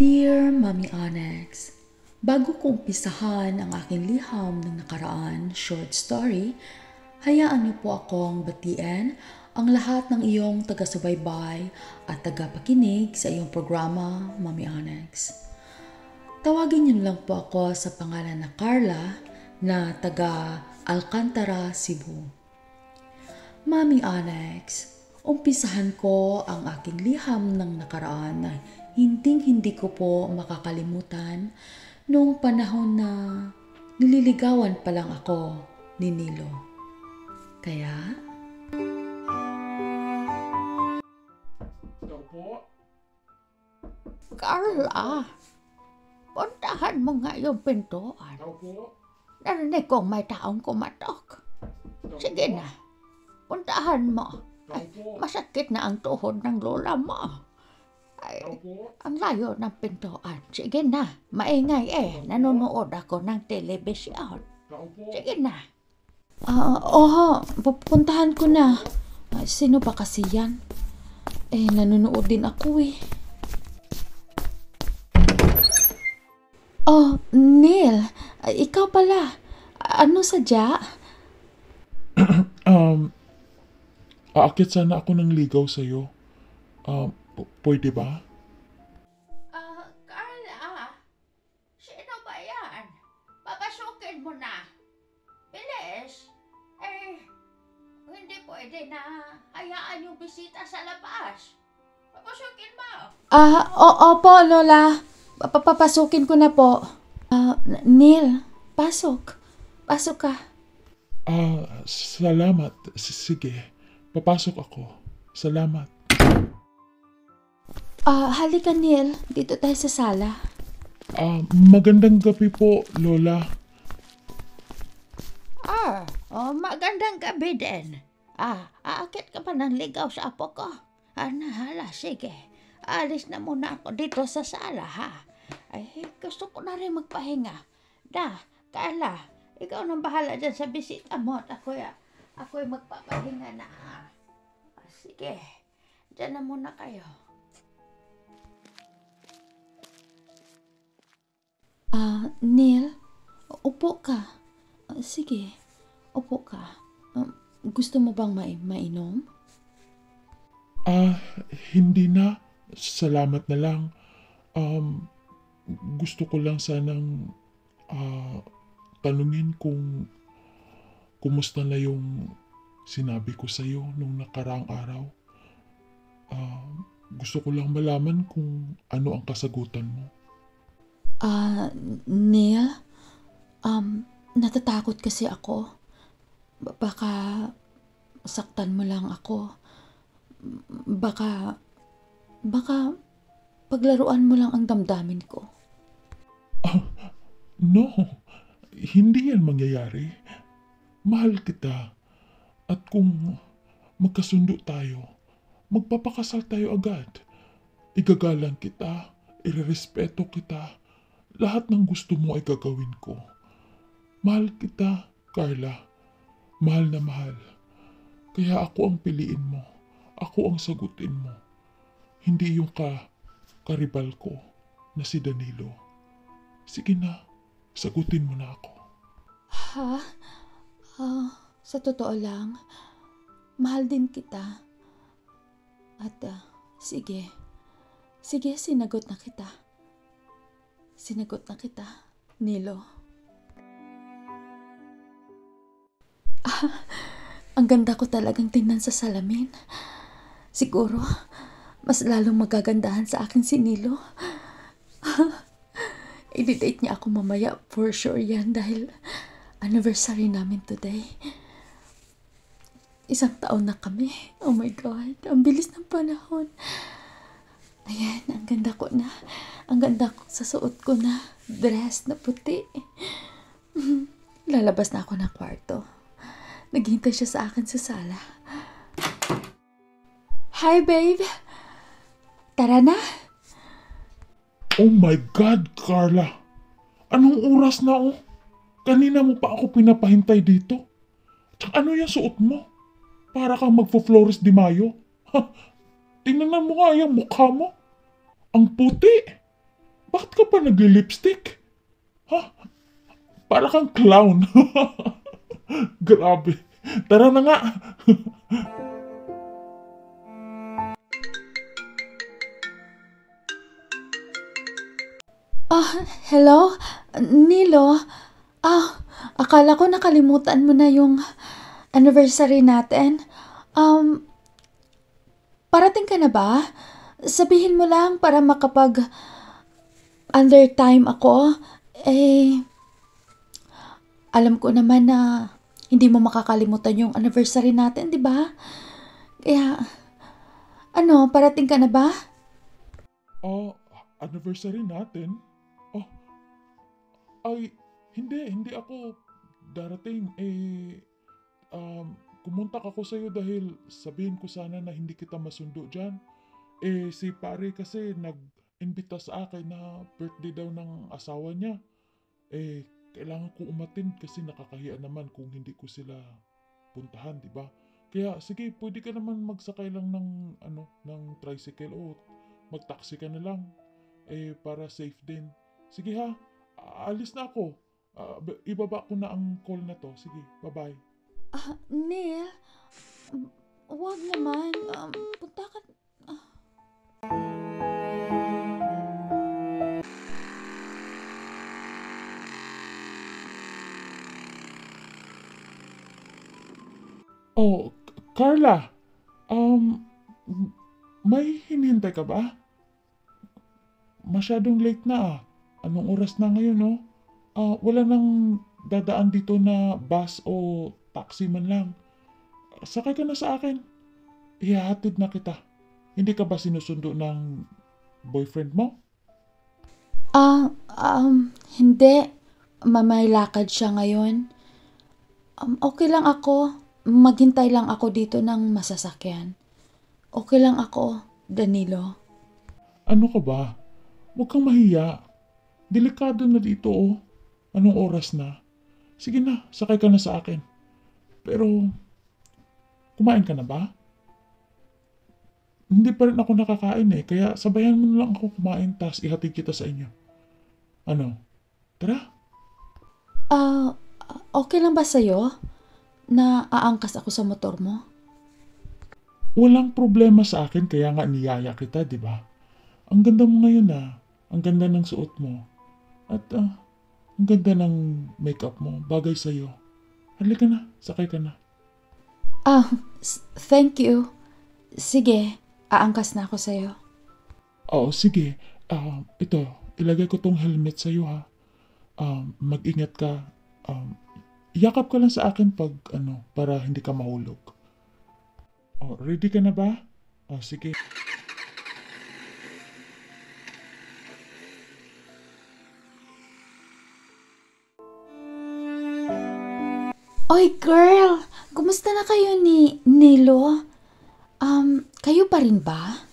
Dear Mommy Onyx, bago ko umpisahan ang aking liham ng nakaraan short story, hayaan niyo po akong batiin ang lahat ng iyong taga-subaybay at taga-pakinig sa iyong programa, Mommy Onyx. Tawagin niyo lang po ako sa pangalan na Carla na taga Alcantara, Cebu. Mommy Onyx, umpisahan ko ang aking liham ng nakaraan na hindi ko po makakalimutan noong panahon na nililigawan pa lang ako ni Nilo. Kaya, Carla, puntahan mo nga yung pintuan. Narinig kong may taong kumatok. Sige na, puntahan mo. Ay, masakit na ang tuhod ng lola mo. Ay, ang layo ng pintuan. Sige na, maingay nanonood ako ng telebisyon. Sige na. pupuntahan ko na. Sino ba kasi yan? Nanonood din ako Oh, Neil, ikaw pala. Ano sadya? Aakit sana ako ng ligaw sa'yo. Pwede ba? Carla, sino ba yan? Papasukin mo na. Bilis. Hindi pwede na hayaan yung bisita sa labas. Papasukin mo. Opo, Lola. Papapasukin ko na po. Neil, pasok. Pasok ka. Salamat. Sige. Papasok ako. Salamat. Halika Neil. Dito tayo sa sala. Magandang gabi po, Lola. Magandang gabi din. Aakit ka pa ng ligaw sa apo ko? Hala, sige. Alis na muna ako dito sa sala, ha? Ay, gusto ko na rin magpahinga. Carla, ikaw nang bahala dyan sa bisita mo at ako'y magpapahinga na. Sige, dyan na muna kayo. Neil, upo ka. Sige, upo ka. Gusto mo bang mainom? Hindi na. Salamat na lang. Gusto ko lang sanang tanungin kung kumusta na yung sinabi ko sa'yo nung nakaraang araw. Gusto ko lang malaman kung ano ang kasagutan mo. Neil, natatakot kasi ako. Baka saktan mo lang ako. Baka paglaruan mo lang ang damdamin ko. No, hindi yan mangyayari. Mahal kita. At kung magkasundo tayo, magpapakasal tayo agad. Igagalang kita, irerespeto kita. Lahat ng gusto mo ay gagawin ko. Mahal kita, Carla. Mahal na mahal. Kaya ako ang piliin mo. Ako ang sagutin mo. Hindi yung karibal ko na si Danilo. Sige na, sagutin mo na ako. Ha? Sa totoo lang, mahal din kita. At sige, sinagot na kita. Sinagot na kita, Nilo. Ang ganda ko talagang tingnan sa salamin. Siguro, mas lalong magagandahan sa akin si Nilo. I-date niya ako mamaya, for sure yan, dahil anniversary namin today. 1 taon na kami. Oh my God, ang bilis ng panahon. Ayan, ang ganda ko na. Ang ganda ko sa suot ko na dress na puti. Lalabas na ako ng kwarto. Naghintay siya sa akin sa sala. Hi, babe. Tara na. Oh my God, Carla! Anong oras na Kanina mo pa ako pinapahintay dito. Tsaka ano yung suot mo? Para kang magfo-Flores de Mayo. Tingnan mo nga yung mukha mo. Ang puti. Bakit ka pa nag-lipstick? Ha? Para kang clown. Grabe. Tara na nga. Hello? Nilo? Akala ko nakalimutan mo na yung anniversary natin. Um, Parating ka na ba? Sabihin mo lang para makapag under time ako. Alam ko naman na hindi mo makakalimutan yung anniversary natin, di ba? Kaya, parating ka na ba? Anniversary natin? Oh, ay, hindi ako darating. Kumontak ako sa'yo dahil sabihin ko sana na hindi kita masundo dyan. Si pare kasi nag-imbita sa akin na birthday daw ng asawa niya. Kailangan ko umattend kasi nakakahiya naman kung hindi ko sila puntahan, di ba? Kaya sige, pwede ka naman magsakay lang ng tricycle o mag-taxi ka na lang. Para safe din. Sige ha, alis na ako. Ibaba ko na ang call na to. Sige, bye-bye. Neil, wag naman. Punta ka. Oh, Carla, may hinihintay ka ba? Masyadong late na ah. Anong oras na ngayon, no? Wala nang dadaan dito na bus o taxi man lang. Sakay ka na sa akin. Ihahatid na kita. Hindi ka ba sinusundo ng boyfriend mo? Hindi. May lakad siya ngayon. Okay lang ako. Maghintay lang ako dito ng masasakyan. Okay lang ako, Danilo. Ano ka ba? Huwag kang mahiya. Delikado na dito oh. Anong oras na? Sige na, sakay ka na sa akin. Pero, kumain ka na ba? Hindi pa rin ako nakakain kaya sabayan mo na lang ako kumain tas ihatid kita sa inyo. Ano? Tara? Okay lang ba sa'yo na aangkas ako sa motor mo? Walang problema sa akin kaya nga niyaya kita, di ba? Ang ganda mo ngayon Ang ganda ng suot mo. At ang ganda ng makeup mo. Bagay sa'yo. Halika na, sakay ka na. Thank you. Sige, aangkas na ako sa'yo. Oo, sige. Ito, ilagay ko tong helmet sa'yo ha. Mag-ingat ka. Yakap ka lang sa akin para hindi ka mahulog. Ready ka na ba? Sige. Oy, girl! Kumusta na kayo ni Nilo? Kayo pa rin ba?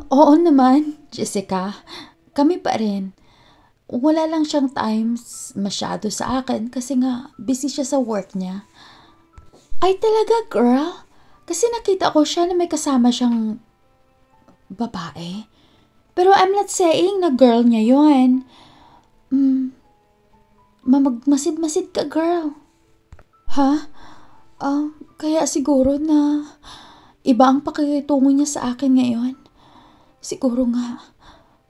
Oo naman, Jessica. Kami pa rin. Wala lang siyang times masyado sa akin kasi nga busy siya sa work niya. Ay talaga, girl? Kasi nakita ko siya na may kasama siyang babae. Pero I'm not saying na girl niya yun. Mamagmasid-masid ka, girl. Ha? Kaya siguro na iba ang pakikitungo niya sa akin ngayon. Siguro nga,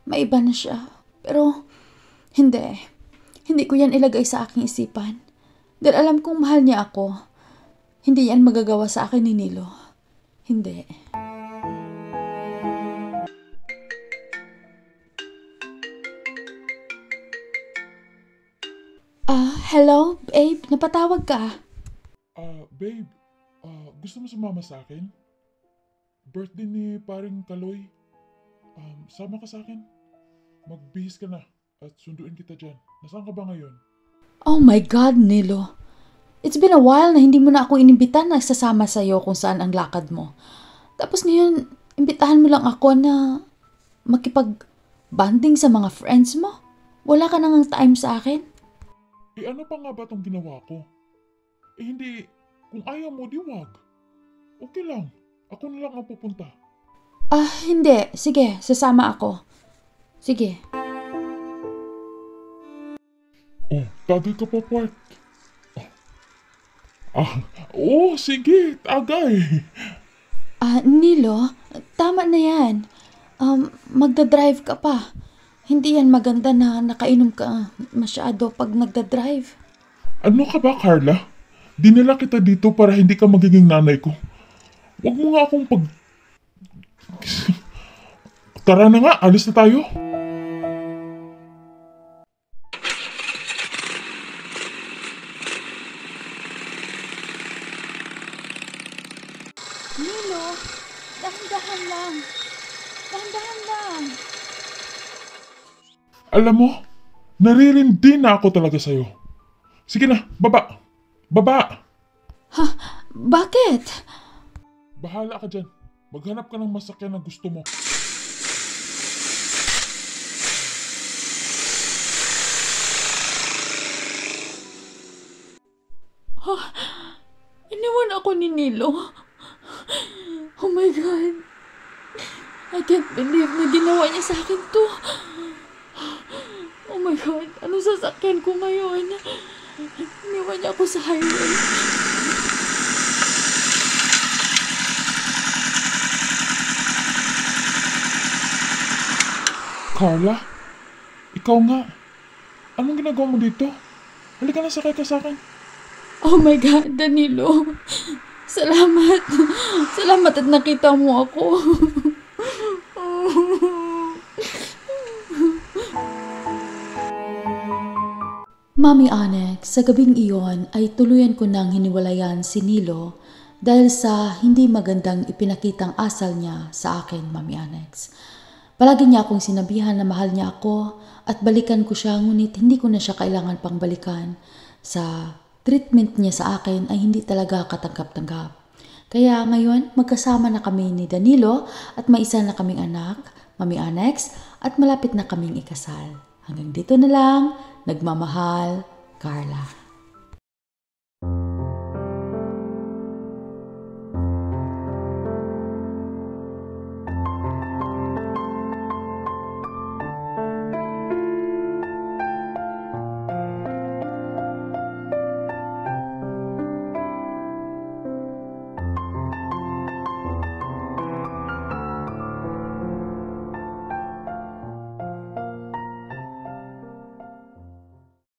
maiba na siya. Pero, hindi. Hindi ko yan ilagay sa aking isipan. Dahil alam kong mahal niya ako. Hindi yan magagawa sa akin ni Nilo. Hindi. Hello, babe. Napatawag ka. Babe, gusto mo sumama sa akin? Birthday ni paring Kaloy. Sama ka sa akin. Magbihis ka na at sunduin kita dyan. Nasaan ka ba ngayon? Oh my God, Nilo. It's been a while na hindi mo na ako inimbitan na sasama sa'yo kung saan ang lakad mo. Tapos ngayon, imbitahan mo lang ako na makipag-banding sa mga friends mo. Wala ka nang time sa akin. Ano pa nga ba itong ginawa ko? Hindi, kung ayaw mo, di wag. Okay lang, ako na lang ang pupunta. Hindi. Sige, sasama ako. Sige. Oh, tagay ka pa, Part. Sige, tagay. Nilo, tama na yan. Magdadrive ka pa. Hindi yan maganda na nakainom ka masyado pag nagdadrive. Ano ka ba, Carla? Dinala kita dito para hindi ka magiging nanay ko. Huwag mo nga akong Tara na nga, alis na tayo. Nilo, dahan-dahan lang. Dahan-dahan lang. Alam mo, naririndi na ako talaga sa'yo. Sige na, baba. Baba! Bakit? Bahala ka dyan. Maghanap ka ng masakyan na gusto mo. Iniwan ako ni Nilo. Oh my God. I can't believe na ginawa niya sa akin to. Oh my God. Ano sasakyan ko ngayon? Iniwan niya ako sa highway. Carla? Ikaw nga. Anong ginagawa mo dito? Halika na, sakay ka sa akin. Oh my God, Danilo. Salamat. Salamat at nakita mo ako. Mami Onyx, sa gabing iyon ay tuluyan ko nang hiniwalayan si Nilo dahil sa hindi magandang ipinakitang asal niya sa akin, Mami Onyx. Palagi niya akong sinabihan na mahal niya ako at balikan ko siya, ngunit hindi ko na siya kailangan pang balikan. Sa treatment niya sa akin ay hindi talaga katanggap-tanggap. Kaya ngayon, magkasama na kami ni Danilo at may isa na kaming anak, Mami Onyx, at malapit na kaming ikasal. Hanggang dito na lang, nagmamahal, Carla.